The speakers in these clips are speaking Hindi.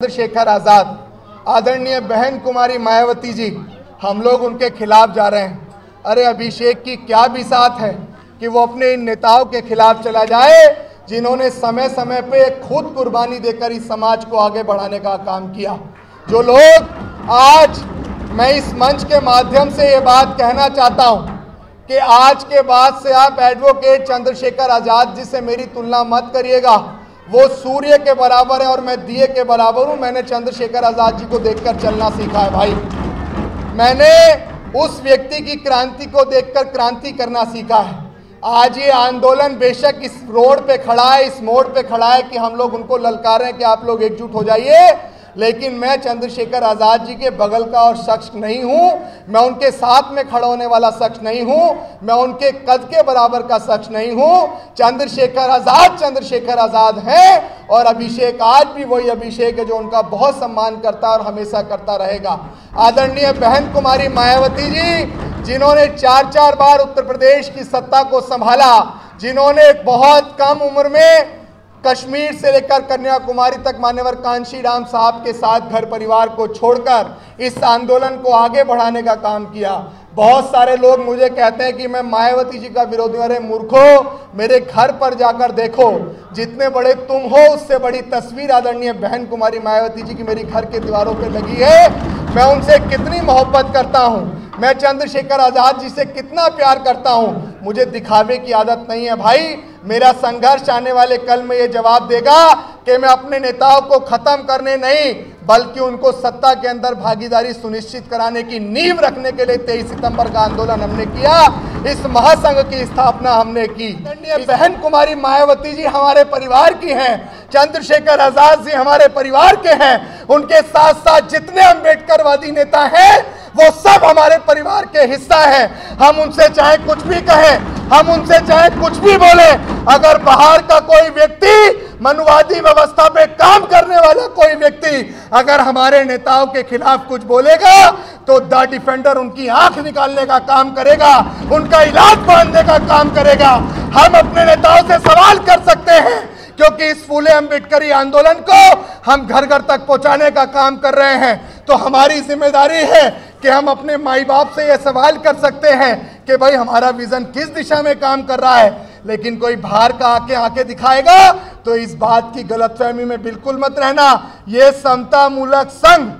चंद्रशेखर आजाद, आदरणीय बहन कुमारी मायावती जी, हम लोग उनके खिलाफ जा रहे हैं। अरे अभिषेक की क्या बिसात है कि वो अपने इन नेताओं के खिलाफ चला जाए जिन्होंने समय समय पे खुद कुर्बानी देकर इस समाज को आगे बढ़ाने का काम किया। जो लोग आज, मैं इस मंच के माध्यम से ये बात कहना चाहता हूँ कि आज के बाद से आप एडवोकेट चंद्रशेखर आजाद जी से मेरी तुलना मत करिएगा। वो सूर्य के बराबर है और मैं दिए के बराबर हूं। मैंने चंद्रशेखर आजाद जी को देखकर चलना सीखा है भाई। मैंने उस व्यक्ति की क्रांति को देखकर क्रांति करना सीखा है। आज ये आंदोलन बेशक इस रोड पे खड़ा है, इस मोड़ पे खड़ा है कि हम लोग उनको ललकार रहे हैं कि आप लोग एकजुट हो जाइए, लेकिन मैं चंद्रशेखर आजाद जी के बगल का और शख्स नहीं हूं। मैं उनके साथ में खड़ा होने वाला शख्स नहीं हूं। मैं उनके कद के बराबर का शख्स नहीं हूं। चंद्रशेखर आजाद हैं और अभिषेक आज भी वही अभिषेक है जो उनका बहुत सम्मान करता है और हमेशा करता रहेगा। आदरणीय बहन कुमारी मायावती जी, जिन्होंने 4 बार उत्तर प्रदेश की सत्ता को संभाला, जिन्होंने बहुत कम उम्र में कश्मीर से लेकर कन्याकुमारी तक मान्यवर कांशी राम साहब के साथ घर परिवार को छोड़कर इस आंदोलन को आगे बढ़ाने का काम किया। बहुत सारे लोग मुझे कहते हैं कि मैं मायावती जी का विरोधी। अरे मूर्खों, मेरे घर पर जाकर देखो, जितने बड़े तुम हो उससे बड़ी तस्वीर आदरणीय बहन कुमारी मायावती जी की मेरी घर के दीवारों पर लगी है। मैं उनसे कितनी मोहब्बत करता हूँ, मैं चंद्रशेखर आजाद जी से कितना प्यार करता हूँ। मुझे दिखावे की आदत नहीं है भाई। मेरा संघर्ष आने वाले कल में ये जवाब देगा कि मैं अपने नेताओं को खत्म करने नहीं, बल्कि उनको सत्ता के अंदर भागीदारी सुनिश्चित कराने की नींव रखने के लिए 23 सितंबर का आंदोलन हमने किया। इस महासंघ की स्थापना हमने की। बहन कुमारी मायावती जी हमारे परिवार की हैं, चंद्रशेखर आजाद जी हमारे परिवार के हैं। उनके साथ साथ जितने अम्बेडकरवादी नेता हैं वो सब हमारे परिवार के हिस्सा है। हम उनसे चाहे कुछ भी कहें, हम उनसे चाहे कुछ भी बोले, अगर बाहर का कोई व्यक्ति, मनुवादी व्यवस्था पे काम करने वाला कोई व्यक्ति अगर हमारे नेताओं के खिलाफ कुछ बोलेगा तो द डिफेंडर उनकी आंख निकालने का काम करेगा, उनका इलाज बांधने का काम करेगा। हम अपने नेताओं से सवाल कर सकते हैं क्योंकि इस फूले अम्बेडकरी आंदोलन को हम घर घर तक पहुंचाने का काम कर रहे हैं। तो हमारी जिम्मेदारी है कि हम अपने माई बाप से यह सवाल कर सकते हैं कि भाई हमारा विजन किस दिशा में काम कर रहा है। लेकिन कोई बाहर का आके दिखाएगा तो इस बात की गलतफहमी में बिल्कुल मत रहना। ये समता मूलक संघ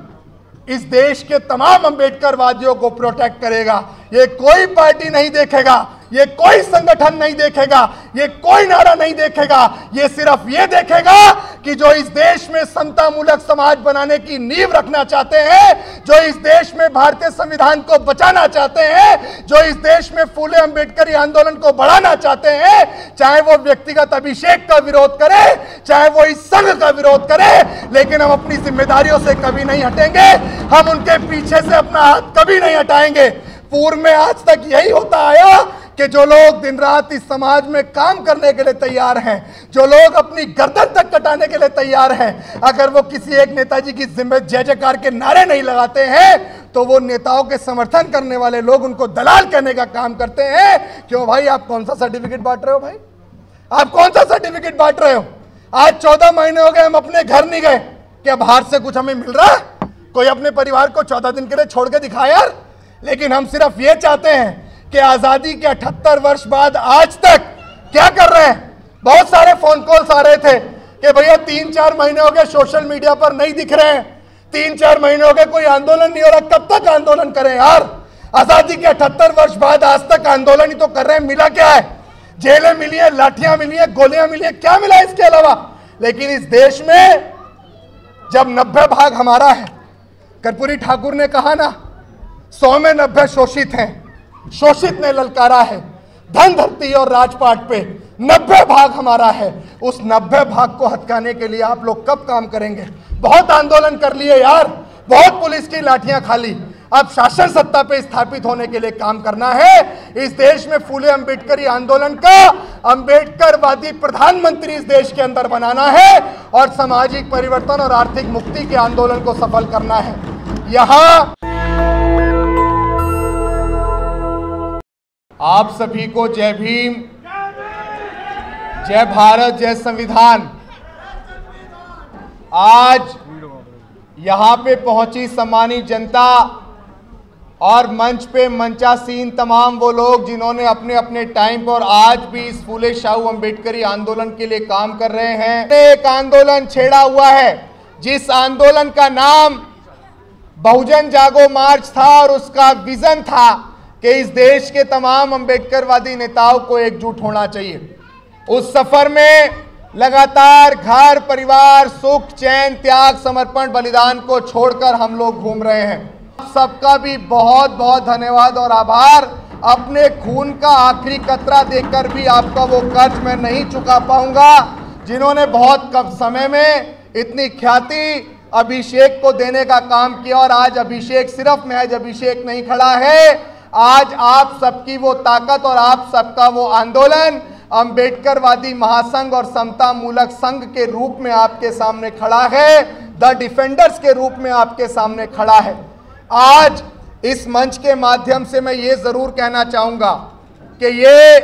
इस देश के तमाम अम्बेडकरवादियों को प्रोटेक्ट करेगा। ये कोई पार्टी नहीं देखेगा, ये कोई संगठन नहीं देखेगा, ये कोई नारा नहीं देखेगा। ये सिर्फ ये देखेगा कि जो इस देश में समता मूलक समाज बनाने की नींव रखना चाहते हैं, जो इस देश में भारतीय संविधान को बचाना चाहते हैं, जो इस देश में फूले अम्बेडकरी आंदोलन को बढ़ाना चाहते हैं, चाहे वो व्यक्तिगत अभिषेक का विरोध करे, चाहे वो इस संघ का विरोध करे, लेकिन हम अपनी जिम्मेदारियों से कभी नहीं हटेंगे। हम उनके पीछे से अपना हाथ कभी नहीं हटाएंगे। पूर्व में आज तक यही होता आया कि जो लोग दिन रात इस समाज में काम करने के लिए तैयार हैं, जो लोग अपनी गर्दन तक कटाने के लिए तैयार हैं, अगर वो किसी एक नेताजी की जय जयकार के नारे नहीं लगाते हैं तो वो नेताओं के समर्थन करने वाले लोग उनको दलाल कहने का काम करते हैं। क्यों भाई, आप कौन सा सर्टिफिकेट बांट रहे हो? भाई आप कौन सा सर्टिफिकेट बांट रहे हो? आज 14 महीने हो गए हम अपने घर नहीं गए। क्या बाहर से कुछ हमें मिल रहा है? कोई अपने परिवार को 14 दिन के लिए छोड़ के दिखाए यार। लेकिन हम सिर्फ ये चाहते हैं कि आजादी के 78 वर्ष बाद आज तक क्या कर रहे हैं। बहुत सारे फोन कॉल्स आ रहे थे कि भैया 3-4 महीने हो गए सोशल मीडिया पर नहीं दिख रहे हैं, 3-4 महीने हो गए कोई आंदोलन नहीं हो रहा, कब तक आंदोलन करें यार। आजादी के 78 वर्ष बाद आज तक आंदोलन ही तो कर रहे हैं। मिला क्या है? जेलें मिली है, लाठियां मिली है, गोलियां मिली है, क्या मिला इसके अलावा? लेकिन इस देश में जब 90 भाग हमारा है, कर्पूरी ठाकुर ने कहा ना, 100 में 90 शोषित हैं। शोषित ने ललकारा है, धन धरती और राजपाट पे 90 भाग हमारा है। उस 90 भाग को हटकाने के लिए आप लोग कब काम करेंगे? बहुत आंदोलन कर लिए यार, बहुत पुलिस की लाठियां खा ली। अब शासन सत्ता पे स्थापित होने के लिए काम करना है। इस देश में फूले अम्बेडकरी आंदोलन का अम्बेडकरवादी प्रधानमंत्री इस देश के अंदर बनाना है और सामाजिक परिवर्तन और आर्थिक मुक्ति के आंदोलन को सफल करना है। यहाँ आप सभी को जय भीम, जय भारत, जय संविधान। आज यहाँ पे पहुंची सम्मानित जनता और मंच पे मंचासीन तमाम वो लोग जिन्होंने अपने अपने टाइम पर आज भी इस फूले शाहू अम्बेडकरी आंदोलन के लिए काम कर रहे हैं। एक आंदोलन छेड़ा हुआ है जिस आंदोलन का नाम बहुजन जागो मार्च था और उसका विजन था कि इस देश के तमाम अम्बेडकरवादी नेताओं को एकजुट होना चाहिए। उस सफर में लगातार घर परिवार सुख चैन त्याग समर्पण बलिदान को छोड़कर हम लोग घूम रहे हैं। सबका भी बहुत बहुत धन्यवाद और आभार। अपने खून का आखिरी कतरा देकर भी आपका वो कर्ज मैं नहीं चुका पाऊंगा जिन्होंने बहुत कम समय में इतनी ख्याति अभिषेक को देने का काम किया। और आज अभिषेक सिर्फ महज अभिषेक नहीं खड़ा है, आज आप सबकी वो ताकत और आप सबका वो आंदोलन अंबेडकरवादी महासंघ और समता मूलक संघ के रूप में आपके सामने खड़ा है, द डिफेंडर्स के रूप में आपके सामने खड़ा है। आज इस मंच के माध्यम से मैं ये जरूर कहना चाहूंगा कि ये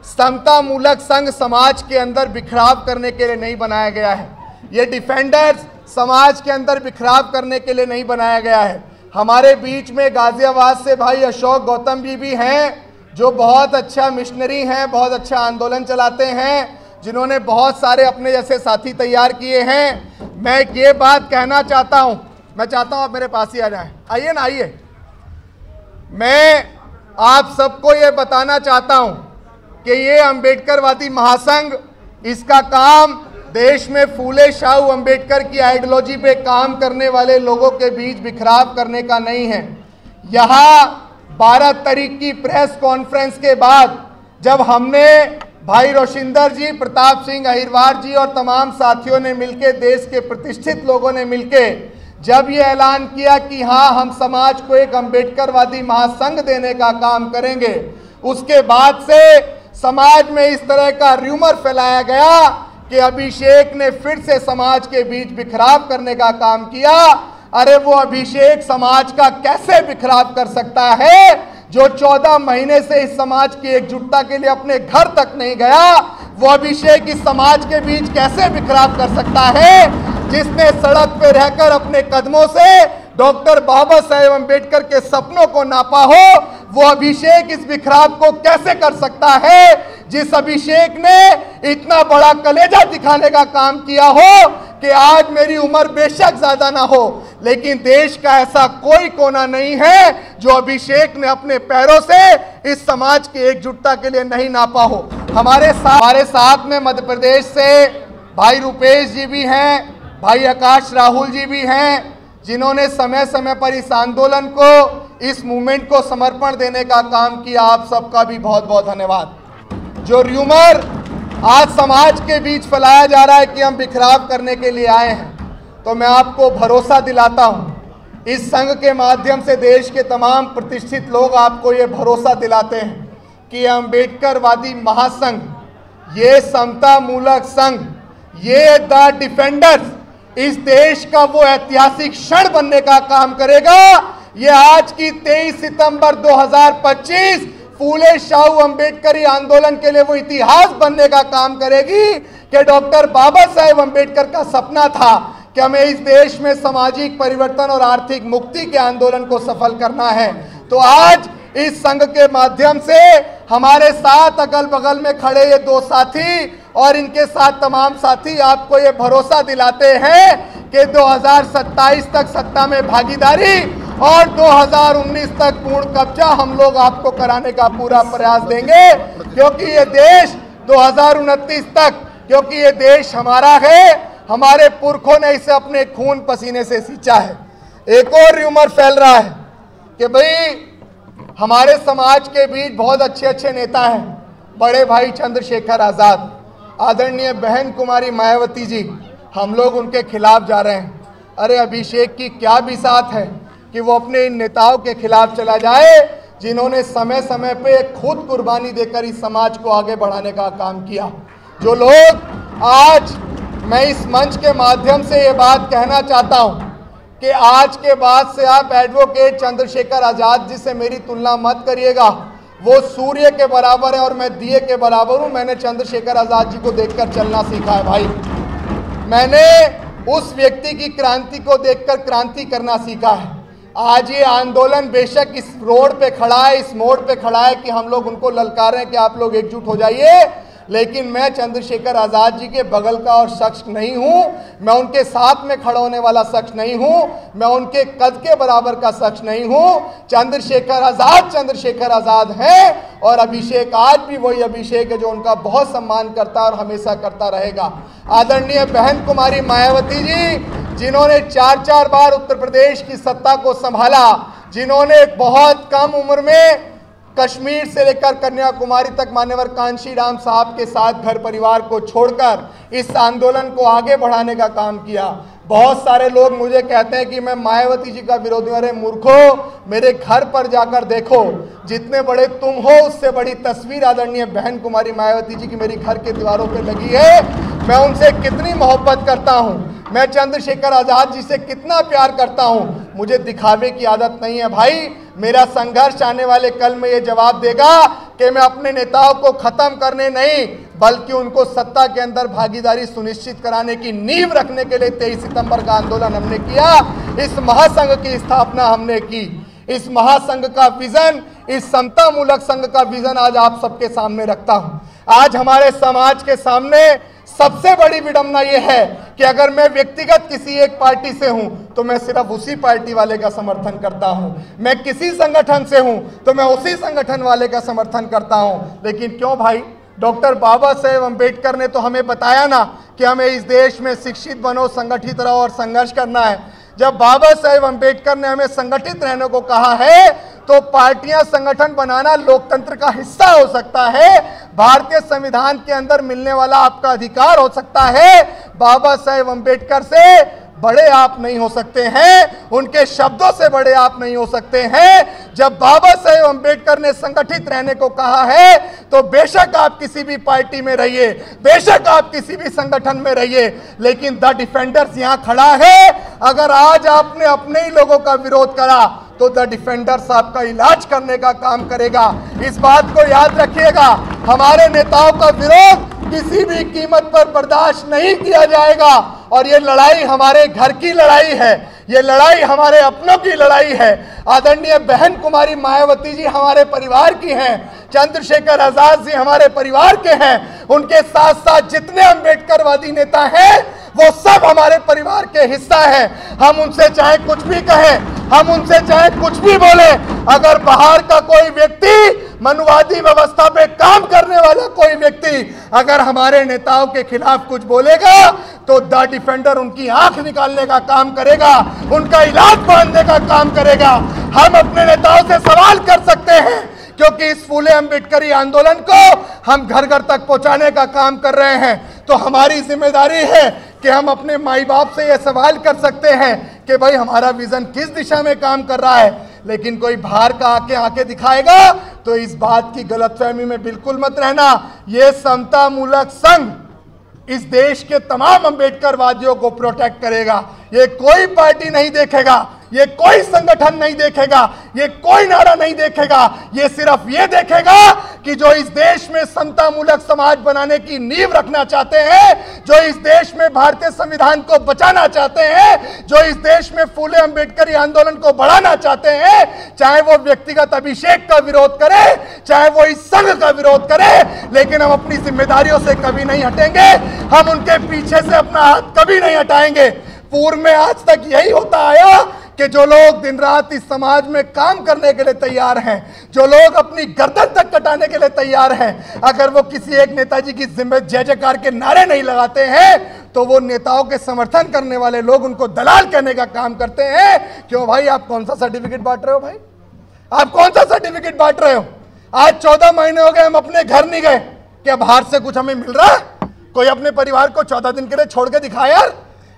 समता मूलक संघ समाज के अंदर बिखराव करने के लिए नहीं बनाया गया है। ये डिफेंडर्स समाज के अंदर बिखराव करने के लिए नहीं बनाया गया है। हमारे बीच में गाजियाबाद से भाई अशोक गौतम जी भी हैं जो बहुत अच्छा मिशनरी हैं, बहुत अच्छा आंदोलन चलाते हैं, जिन्होंने बहुत सारे अपने जैसे साथी तैयार किए हैं। मैं ये बात कहना चाहता हूं, मैं चाहता हूं आप मेरे पास ही आ जाएं। आइए ना, आइए। मैं आप सबको ये बताना चाहता हूं कि ये अंबेडकरवादी महासंघ, इसका काम देश में फूले शाहू अंबेडकर की आइडियोलॉजी पे काम करने वाले लोगों के बीच बिखराव करने का नहीं है। यहाँ 12 तारीख की प्रेस कॉन्फ्रेंस के बाद जब हमने भाई रोशिंदर जी, प्रताप सिंह अहिरवार जी और तमाम साथियों ने मिलकर, देश के प्रतिष्ठित लोगों ने मिलकर जब ये ऐलान किया कि हाँ हम समाज को एक अंबेडकरवादी महासंघ देने का काम करेंगे, उसके बाद से समाज में इस तरह का र्यूमर फैलाया गया कि अभिषेक ने फिर से समाज के बीच बिखराव करने का काम किया। अरे वो अभिषेक समाज का कैसे बिखराव कर सकता है जो 14 महीने से इस समाज की एकजुटता के लिए अपने घर तक नहीं गया? वो अभिषेक इस समाज के बीच कैसे बिखराव कर सकता है जिसने सड़क पे रहकर अपने कदमों से डॉक्टर बाबा साहेब अम्बेडकर के सपनों को नापा हो? वो अभिषेक इस बिखराव को कैसे कर सकता है जिस अभिषेक ने इतना बड़ा कलेजा दिखाने का काम किया हो कि आज मेरी उम्र बेशक ज्यादा ना हो लेकिन देश का ऐसा कोई कोना नहीं है जो अभिषेक ने अपने पैरों से इस समाज की एकजुटता के लिए नहीं नापा हो। हमारे साथ में मध्य प्रदेश से भाई रुपेश जी भी हैं, भाई आकाश राहुल जी भी हैं, जिन्होंने समय समय पर इस आंदोलन को, इस मूवमेंट को समर्पण देने का काम किया। आप सबका भी बहुत बहुत धन्यवाद। जो र्यूमर आज समाज के बीच फैलाया जा रहा है कि हम बिखराव करने के लिए आए हैं, तो मैं आपको भरोसा दिलाता हूं, इस संघ के माध्यम से देश के तमाम प्रतिष्ठित लोग आपको ये भरोसा दिलाते हैं कि अंबेडकरवादी महासंघ, ये समता मूलक संघ, ये द डिफेंडर्स इस देश का वो ऐतिहासिक क्षण बनने का काम करेगा। ये आज की 23 सितंबर 2025 फूले शाहू अंबेडकरी आंदोलन के लिए वो इतिहास बनने का काम करेगी कि डॉक्टर बाबा साहेब अंबेडकर का सपना था कि हमें इस देश में सामाजिक परिवर्तन और आर्थिक मुक्ति के आंदोलन को सफल करना है। तो आज इस संघ के माध्यम से हमारे साथ अगल बगल में खड़े ये दो साथी और इनके साथ तमाम साथी आपको ये भरोसा दिलाते हैं कि 2027 तक सत्ता में भागीदारी और 2019 तक पूर्ण कब्जा हम लोग आपको कराने का पूरा प्रयास देंगे, क्योंकि ये देश 2029 तक, क्योंकि ये देश हमारा है, हमारे पुरखों ने इसे अपने खून पसीने से सींचा है। एक और र्यूमर फैल रहा है कि भाई हमारे समाज के बीच बहुत अच्छे अच्छे नेता हैं, बड़े भाई चंद्रशेखर आज़ाद, आदरणीय बहन कुमारी मायावती जी, हम लोग उनके खिलाफ जा रहे हैं। अरे अभिषेक की क्या बिसात है कि वो अपने इन नेताओं के खिलाफ चला जाए जिन्होंने समय समय पे खुद कुर्बानी देकर इस समाज को आगे बढ़ाने का काम किया। जो लोग आज, मैं इस मंच के माध्यम से ये बात कहना चाहता हूँ कि आज के बाद से आप एडवोकेट चंद्रशेखर आज़ाद जी से मेरी तुलना मत करिएगा। वो सूर्य के बराबर है और मैं दिए के बराबर हूँ। मैंने चंद्रशेखर आज़ाद जी को देखकर चलना सीखा है भाई। मैंने उस व्यक्ति की क्रांति को देखकर क्रांति करना सीखा है। आज ये आंदोलन बेशक इस रोड पे खड़ा है, इस मोड़ पे खड़ा है कि हम लोग उनको ललकार रहे हैं कि आप लोग एकजुट हो जाइए, लेकिन मैं चंद्रशेखर आज़ाद जी के बगल का और शख्स नहीं हूं, मैं उनके साथ में खड़ा होने वाला शख्स नहीं हूं, मैं उनके कद के बराबर का शख्स नहीं हूं। चंद्रशेखर आज़ाद हैं और अभिषेक आज भी वही अभिषेक है जो उनका बहुत सम्मान करता है और हमेशा करता रहेगा। आदरणीय बहन कुमारी मायावती जी, जिन्होंने 4 बार उत्तर प्रदेश की सत्ता को संभाला, जिन्होंने बहुत कम उम्र में कश्मीर से लेकर कन्याकुमारी तक मान्यवर कांशी राम साहब के साथ घर परिवार को छोड़कर इस आंदोलन को आगे बढ़ाने का काम किया। बहुत सारे लोग मुझे कहते हैं कि मैं मायावती जी का विरोधी। अरे मूर्खो, मेरे घर पर जाकर देखो, जितने बड़े तुम हो उससे बड़ी तस्वीर आदरणीय बहन कुमारी मायावती जी की मेरी घर के दीवारों पे लगी है। मैं उनसे कितनी मोहब्बत करता हूँ, मैं चंद्रशेखर आज़ाद जी से कितना प्यार करता हूँ। मुझे दिखावे की आदत नहीं है भाई। मेरा संघर्ष आने वाले कल में ये जवाब देगा कि मैं अपने नेताओं को खत्म करने नहीं, बल्कि उनको सत्ता के अंदर भागीदारी सुनिश्चित कराने की नींव रखने के लिए 23 सितंबर का आंदोलन हमने किया। इस महासंघ की स्थापना हमने की। इस महासंघ का विजन, इस समता मूलक संघ का विजन आज आप सबके सामने रखता हूं। आज हमारे समाज के सामने सबसे बड़ी विडंबना यह है कि अगर मैं व्यक्तिगत किसी एक पार्टी से हूं तो मैं सिर्फ उसी पार्टी वाले का समर्थन करता हूं, मैं किसी संगठन से हूं तो मैं उसी संगठन वाले का समर्थन करता हूं। लेकिन क्यों भाई? डॉक्टर बाबा साहेब अम्बेडकर ने तो हमें बताया ना कि हमें इस देश में शिक्षित बनो, संगठित रहो और संघर्ष करना है। जब बाबा साहेब अम्बेडकर ने हमें संगठित रहने को कहा है तो पार्टियां संगठन बनाना लोकतंत्र का हिस्सा हो सकता है, भारतीय संविधान के अंदर मिलने वाला आपका अधिकार हो सकता है। बाबा साहेब अम्बेडकर से बड़े आप नहीं हो सकते हैं, उनके शब्दों से बड़े आप नहीं हो सकते हैं। जब बाबा साहेब अम्बेडकर ने संगठित रहने को कहा है तो बेशक आप किसी भी पार्टी में रहिए, बेशक आप किसी भी संगठन में रहिए, लेकिन द डिफेंडर्स यहां खड़ा है। अगर आज आपने अपने ही लोगों का विरोध करा तो द डिफेंडर्स आपका इलाज करने का काम करेगा। इस बात को याद रखिएगा, हमारे नेताओं का विरोध किसी भी कीमत पर बर्दाश्त नहीं किया जाएगा। और ये लड़ाई हमारे घर की लड़ाई है, ये लड़ाई हमारे अपनों की लड़ाई है। आदरणीय बहन कुमारी मायावती जी हमारे परिवार की हैं, चंद्रशेखर आज़ाद जी हमारे परिवार के हैं, उनके साथ साथ जितने अम्बेडकरवादी नेता हैं वो सब हमारे परिवार के हिस्सा है। हम उनसे चाहे कुछ भी कहें, हम उनसे चाहे कुछ भी बोले, अगर बाहर का कोई व्यक्ति, मनुवादी व्यवस्था पे काम करने वाला कोई व्यक्ति अगर हमारे नेताओं के खिलाफ कुछ बोलेगा तो द डिफेंडर उनकी आंख निकालने का काम करेगा, उनका इलाज बांधने का काम करेगा। हम अपने नेताओं से सवाल कर सकते हैं क्योंकि इस फूले अम्बेडकरी आंदोलन को हम घर घर तक पहुंचाने का काम कर रहे हैं। तो हमारी जिम्मेदारी है कि हम अपने माई बाप से यह सवाल कर सकते हैं कि भाई हमारा विजन किस दिशा में काम कर रहा है। लेकिन कोई बाहर का आके दिखाएगा तो इस बात की गलतफहमी में बिल्कुल मत रहना। ये समता मूलक संघ इस देश के तमाम अम्बेडकरवादियों को प्रोटेक्ट करेगा। ये कोई पार्टी नहीं देखेगा, ये कोई संगठन नहीं देखेगा, ये कोई नारा नहीं देखेगा, ये सिर्फ ये देखेगा कि जो इस देश में समता मूलक समाज बनाने की नींव रखना चाहते हैं, जो इस देश में भारतीय संविधान को बचाना चाहते हैं, जो इस देश में फूले अम्बेडकरी आंदोलन को बढ़ाना चाहते हैं, चाहे वो व्यक्तिगत अभिषेक का विरोध करे, चाहे वो इस संघ का विरोध करे, लेकिन हम अपनी जिम्मेदारियों से कभी नहीं हटेंगे, हम उनके पीछे से अपना हाथ कभी नहीं हटाएंगे। पूर्व में आज तक यही होता आया कि जो लोग दिन रात इस समाज में काम करने के लिए तैयार हैं, जो लोग अपनी गर्दन तक कटाने के लिए तैयार हैं, अगर वो किसी एक नेताजी की जय जयकार के नारे नहीं लगाते हैं तो वो नेताओं के समर्थन करने वाले लोग उनको दलाल कहने का काम करते हैं। क्यों भाई, आप कौन सा सर्टिफिकेट बांट रहे हो? भाई आप कौन सा सर्टिफिकेट बांट रहे हो? आज 14 महीने हो गए हम अपने घर नहीं गए, क्या बाहर से कुछ हमें मिल रहा है? कोई अपने परिवार को 14 दिन के लिए छोड़ के दिखाए यार।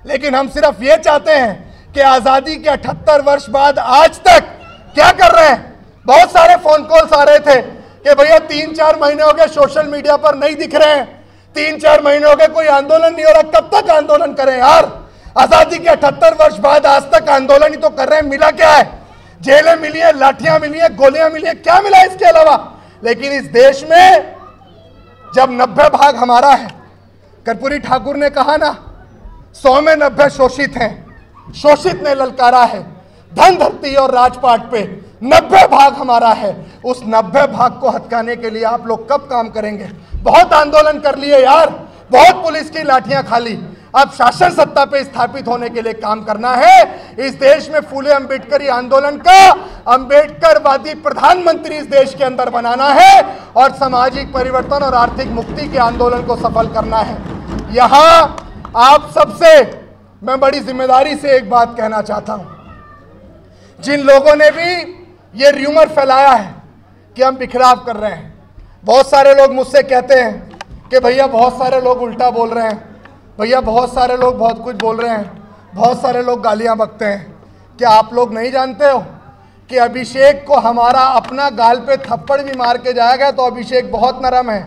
लेकिन हम सिर्फ ये चाहते हैं कि आजादी के 78 वर्ष बाद आज तक क्या कर रहे हैं। बहुत सारे फोन कॉल्स आ रहे थे कि भैया 3-4 महीने हो गए सोशल मीडिया पर नहीं दिख रहे हैं, 3-4 महीने हो गए कोई आंदोलन नहीं हो रहा, कब तक आंदोलन करें यार? आजादी के 78 वर्ष बाद आज तक आंदोलन ही तो कर रहे हैं, मिला क्या है? जेलें मिली है, लाठियां मिली है, गोलियां मिली है, क्या मिला इसके अलावा? लेकिन इस देश में जब 90 भाग हमारा है, कर्पूरी ठाकुर ने कहा ना 100 में 90 शोषित हैं। शोषित ने ललकारा है। धन धरती और राजपाट पे 90 भाग हमारा है। उस 90 भाग को हटकाने के लिए आप लोग कब काम करेंगे? बहुत आंदोलन कर लिए यार, बहुत पुलिस की लाठियां खा ली। अब शासन सत्ता पे स्थापित होने के लिए काम करना है। इस देश में फूले अंबेडकरी आंदोलन का अंबेडकरवादी प्रधानमंत्री इस देश के अंदर बनाना है और सामाजिक परिवर्तन और आर्थिक मुक्ति के आंदोलन को सफल करना है। यहां आप सबसे मैं बड़ी जिम्मेदारी से एक बात कहना चाहता हूं। जिन लोगों ने भी ये र्यूमर फैलाया है कि हम बिखराव कर रहे हैं, बहुत सारे लोग मुझसे कहते हैं कि भैया बहुत सारे लोग उल्टा बोल रहे हैं, भैया बहुत सारे लोग बहुत कुछ बोल रहे हैं, बहुत सारे लोग गालियां बकते हैं। क्या आप लोग नहीं जानते हो कि अभिषेक को हमारा अपना गाल पे थप्पड़ भी मार के जाएगा तो अभिषेक बहुत नरम है,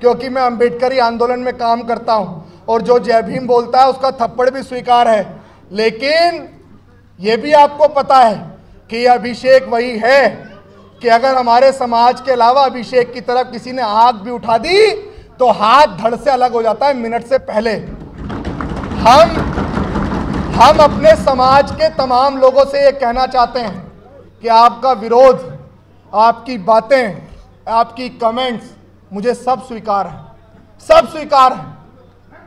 क्योंकि मैं अंबेडकरी आंदोलन में काम करता हूं और जो जय भीम बोलता है उसका थप्पड़ भी स्वीकार है। लेकिन ये भी आपको पता है कि अभिषेक वही है कि अगर हमारे समाज के अलावा अभिषेक की तरफ किसी ने आग भी उठा दी तो हाथ धड़ से अलग हो जाता है मिनट से पहले। हम अपने समाज के तमाम लोगों से ये कहना चाहते हैं कि आपका विरोध, आपकी बातें, आपकी कमेंट्स मुझे सब स्वीकार है, सब स्वीकार है।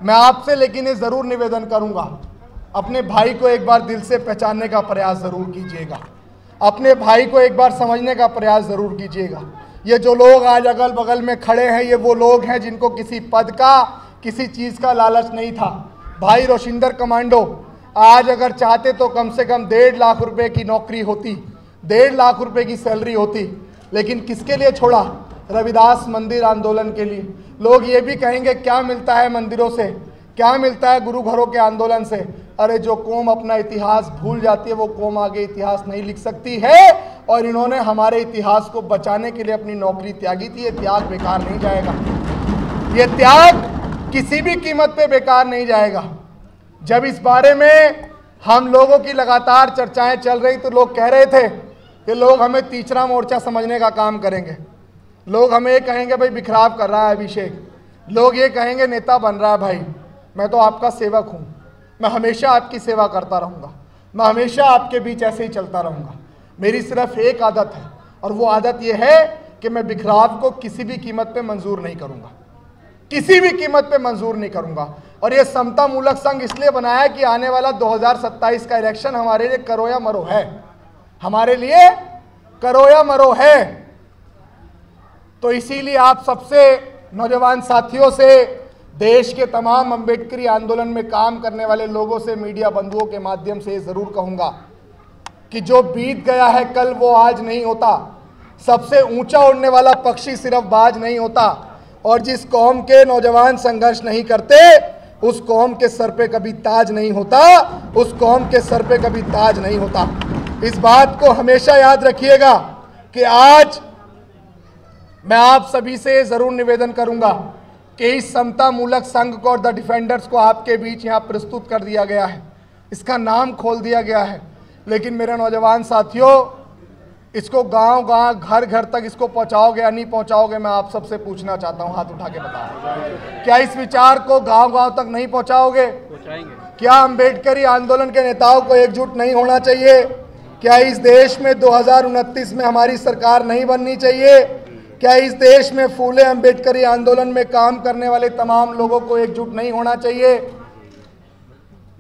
मैं आपसे लेकिन ये जरूर निवेदन करूंगा, अपने भाई को एक बार दिल से पहचानने का प्रयास जरूर कीजिएगा, अपने भाई को एक बार समझने का प्रयास जरूर कीजिएगा। ये जो लोग आज अगल बगल में खड़े हैं, ये वो लोग हैं जिनको किसी पद का, किसी चीज़ का लालच नहीं था। भाई रोशिंदर कमांडो आज अगर चाहते तो कम से कम 1.5 लाख रुपए की नौकरी होती, 1.5 लाख रुपए की सैलरी होती, लेकिन किसके लिए छोड़ा? रविदास मंदिर आंदोलन के लिए। लोग ये भी कहेंगे क्या मिलता है मंदिरों से, क्या मिलता है गुरु घरों के आंदोलन से? अरे जो कौम अपना इतिहास भूल जाती है वो कौम आगे इतिहास नहीं लिख सकती है, और इन्होंने हमारे इतिहास को बचाने के लिए अपनी नौकरी त्यागी थी। ये त्याग बेकार नहीं जाएगा, ये त्याग किसी भी कीमत पे बेकार नहीं जाएगा। जब इस बारे में हम लोगों की लगातार चर्चाएं चल रही तो लोग कह रहे थे कि लोग हमें तीसरा मोर्चा समझने का काम करेंगे, लोग हमें ये कहेंगे भाई बिखराव कर रहा है अभिषेक, लोग ये कहेंगे नेता बन रहा है। भाई मैं तो आपका सेवक हूँ, मैं हमेशा आपकी सेवा करता रहूँगा, मैं हमेशा आपके बीच ऐसे ही चलता रहूँगा। मेरी सिर्फ एक आदत है और वो आदत ये है कि मैं बिखराव को किसी भी कीमत पे मंजूर नहीं करूँगा, किसी भी कीमत पे मंजूर नहीं करूँगा। और ये समता मूलक संघ इसलिए बनाया कि आने वाला 2027 का इलेक्शन हमारे लिए करो या मरो है, हमारे लिए करो या मरो है। तो इसीलिए आप सबसे नौजवान साथियों से, देश के तमाम अंबेडकरी आंदोलन में काम करने वाले लोगों से, मीडिया बंधुओं के माध्यम से जरूर कहूंगा कि जो बीत गया है कल वो आज नहीं होता। सबसे ऊंचा उड़ने वाला पक्षी सिर्फ बाज नहीं होता, और जिस कौम के नौजवान संघर्ष नहीं करते उस कौम के सर पे कभी ताज नहीं होता, उस कौम के सर पे कभी ताज नहीं होता। इस बात को हमेशा याद रखिएगा कि आज मैं आप सभी से जरूर निवेदन करूंगा कि इस समता मूलक संघ को और द डिफेंडर्स को आपके बीच यहाँ प्रस्तुत कर दिया गया है, इसका नाम खोल दिया गया है। लेकिन मेरे नौजवान साथियों, इसको गांव-गांव, घर-घर तक इसको पहुंचाओगे या नहीं पहुंचाओगे? मैं आप सबसे पूछना चाहता हूं, हाथ उठा के बताओ। क्या इस विचार को गांव-गांव तक नहीं पहुंचाओगे? क्या अंबेडकरी आंदोलन के नेताओं को एकजुट नहीं होना चाहिए? क्या इस देश में 2029 में हमारी सरकार नहीं बननी चाहिए? क्या इस देश में फूले अंबेडकरी आंदोलन में काम करने वाले तमाम लोगों को एकजुट नहीं होना चाहिए?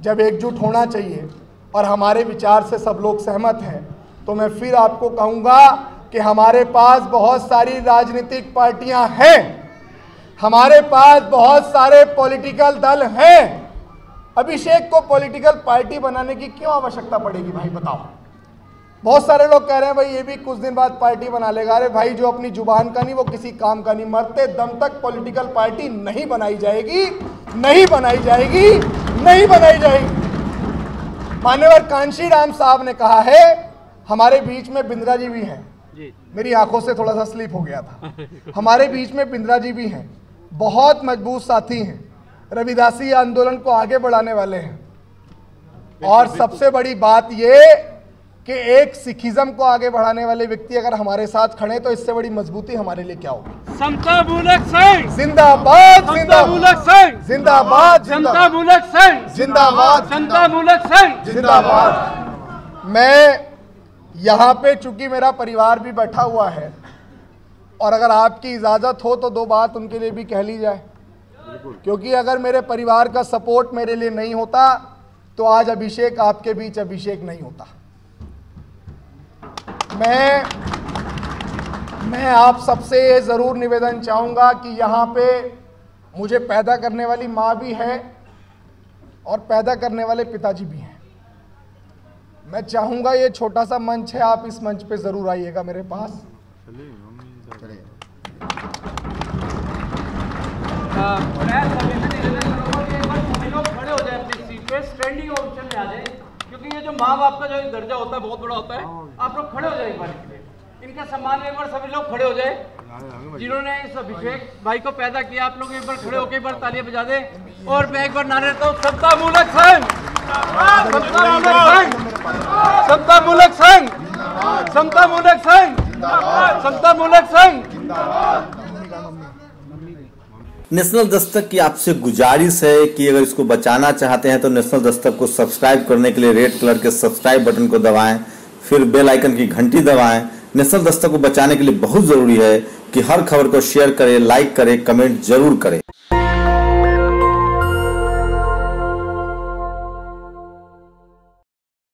जब एकजुट होना चाहिए और हमारे विचार से सब लोग सहमत हैं, तो मैं फिर आपको कहूंगा कि हमारे पास बहुत सारी राजनीतिक पार्टियां हैं, हमारे पास बहुत सारे पॉलिटिकल दल हैं। अभिषेक को पॉलिटिकल पार्टी बनाने की क्यों आवश्यकता पड़ेगी भाई, बताओ? बहुत सारे लोग कह रहे हैं भाई ये भी कुछ दिन बाद पार्टी बना लेगा। अरे भाई, जो अपनी जुबान का नहीं वो किसी काम का नहीं। मरते दम तक पॉलिटिकल पार्टी नहीं बनाई जाएगी, नहीं बनाई जाएगी, नहीं बनाई जाएगी। मान्यवर कांशीराम साहब ने कहा है, हमारे बीच में बिंद्रा जी भी हैं, मेरी आंखों से थोड़ा सा स्लिप हो गया था, हमारे बीच में बिंद्रा जी भी हैं, बहुत मजबूत साथी हैं, रविदासी आंदोलन को आगे बढ़ाने वाले हैं। और सबसे बड़ी बात ये कि एक सिखिज्म को आगे बढ़ाने वाले व्यक्ति अगर हमारे साथ खड़े तो इससे बड़ी मजबूती हमारे लिए क्या होगी। समता मूलक संघ जिंदाबाद, समता मूलक संघ जिंदाबाद, समता मूलक संघ जिंदाबाद, समता मूलक संघ जिंदाबाद। मैं यहाँ पे चूंकि मेरा परिवार भी बैठा हुआ है और अगर आपकी इजाजत हो तो दो बात उनके लिए भी कह ली जाए, क्योंकि अगर मेरे परिवार का सपोर्ट मेरे लिए नहीं होता तो आज अभिषेक आपके बीच अभिषेक नहीं होता। मैं आप सबसे ये ज़रूर निवेदन चाहूँगा कि यहाँ पे मुझे पैदा करने वाली माँ भी है और पैदा करने वाले पिताजी भी हैं। मैं चाहूँगा ये छोटा सा मंच है, आप इस मंच पे ज़रूर आइएगा मेरे पास। मैं सभी से निवेदन करूँगा कि एक बार सभी लोग खड़े हो जाए अपनी सीट पे, स्टैंडिंग ओवेशन में आ जाए, क्योंकि ये जो माँ बाप का जो दर्जा होता है बहुत बड़ा होता है। आप लोग खड़े हो जाए एक बार के लिए, इनके सम्मान में एक बार सभी लोग खड़े हो जाए जिन्होंने इस अभिषेक भाई को पैदा किया। आप लोग एक बार खड़े होकर एक बार तालियां बजा दें और मैं एक बार नारे देता हूँ, समता मूलक संघ, समता मूलक संघ, समता मूलक संघ, समता मूलक संघ, समता मूलक संघ। नेशनल दस्तक की आपसे गुजारिश है कि अगर इसको बचाना चाहते हैं तो नेशनल दस्तक को सब्सक्राइब करने के लिए रेड कलर के सब्सक्राइब बटन को दबाएं, फिर बेल आइकन की घंटी दबाएं। नेशनल दस्तक को बचाने के लिए बहुत जरूरी है कि हर खबर को शेयर करें, लाइक करें, कमेंट जरूर करें।